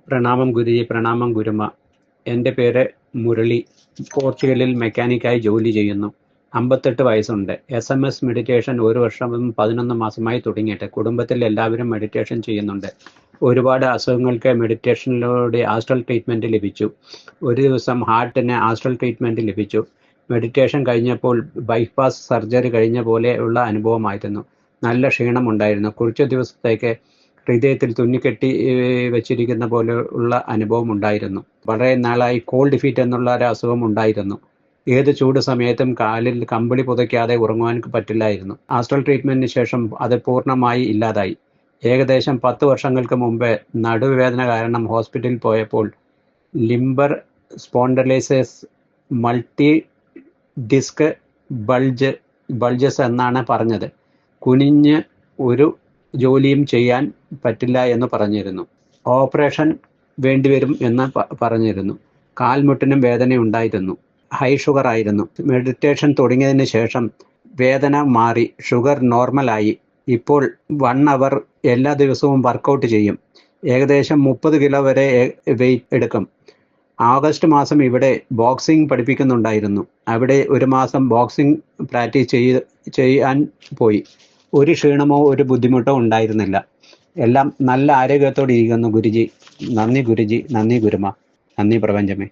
പ്രണാമം ഗുരുജി, പ്രണാമം ഗുരുമ. എൻ്റെ പേര് മുരളി. പോർച്ചുഗലിൽ മെക്കാനിക്കായി ജോലി ചെയ്യുന്നു. 58 വയസ്സുണ്ട്. SMS മെഡിറ്റേഷൻ 1 വർഷവും 11 മാസമായി തുടങ്ങിയിട്ട്. കുടുംബത്തിൽ എല്ലാവരും മെഡിറ്റേഷൻ ചെയ്യുന്നുണ്ട്. ഒരുപാട് അസുഖങ്ങൾക്ക് മെഡിറ്റേഷനിലൂടെ ആസ്ട്രൽ ട്രീറ്റ്മെൻറ്റ് ലഭിച്ചു. ഒരു ദിവസം ഹാർട്ടിന് ആസ്ട്രൽ ട്രീറ്റ്മെൻറ്റ് ലഭിച്ചു. മെഡിറ്റേഷൻ കഴിഞ്ഞപ്പോൾ ബൈപ്പാസ് സർജറി കഴിഞ്ഞ പോലെ ഉള്ള അനുഭവമായിരുന്നു. നല്ല ക്ഷീണമുണ്ടായിരുന്നു. കുറച്ച് ദിവസത്തേക്ക് ഹൃദയത്തിൽ തുന്നിക്കെട്ടി വെച്ചിരിക്കുന്ന പോലെ ഉള്ള അനുഭവം ഉണ്ടായിരുന്നു. വളരെ നാളായി കോൾഡ് ഫീറ്റ് എന്നുള്ള ഒരു അസുഖം ഉണ്ടായിരുന്നു. ഏത് ചൂട് സമയത്തും കാലിൽ കമ്പിളി പുതയ്ക്കാതെ ഉറങ്ങുവാൻ പറ്റില്ലായിരുന്നു. ആസ്ട്രൽ ട്രീറ്റ്മെൻറ്റിന് ശേഷം അത് പൂർണ്ണമായി ഇല്ലാതായി. ഏകദേശം 10 വർഷങ്ങൾക്ക് മുമ്പ് നടുവേദന കാരണം ഹോസ്പിറ്റലിൽ പോയപ്പോൾ ലിംബർ സ്പോണ്ടലൈസിസ് മൾട്ടി ഡിസ്ക് ബൾജസ് എന്നാണ് പറഞ്ഞത്. കുനിഞ്ഞ് ഒരു ജോലിയും ചെയ്യാൻ പറ്റില്ല എന്ന് പറഞ്ഞിരുന്നു. ഓപ്പറേഷൻ വേണ്ടിവരും എന്ന് പറഞ്ഞിരുന്നു. കാൽമുട്ടിനും വേദനയുണ്ടായിരുന്നു. ഹൈ ഷുഗർ ആയിരുന്നു. മെഡിറ്റേഷൻ തുടങ്ങിയതിന് ശേഷം വേദന മാറി, ഷുഗർ നോർമലായി. ഇപ്പോൾ 1 അവർ എല്ലാ ദിവസവും വർക്കൗട്ട് ചെയ്യും. ഏകദേശം 30 കിലോ വരെ വെയിറ്റ് എടുക്കും. ആഗസ്റ്റ് മാസം ഇവിടെ ബോക്സിംഗ് പഠിപ്പിക്കുന്നുണ്ടായിരുന്നു. അവിടെ 1 മാസം ബോക്സിംഗ് പ്രാക്ടീസ് ചെയ്യാൻ പോയി. ഒരു ക്ഷീണമോ ഒരു ബുദ്ധിമുട്ടോ ഉണ്ടായിരുന്നില്ല. എല്ലാം നല്ല ആരോഗ്യത്തോടെ ഇരിക്കുന്നു ഗുരുജി. നന്ദി ഗുരുജി, നന്ദി ഗുരുമ, നന്ദി പ്രപഞ്ചമേ.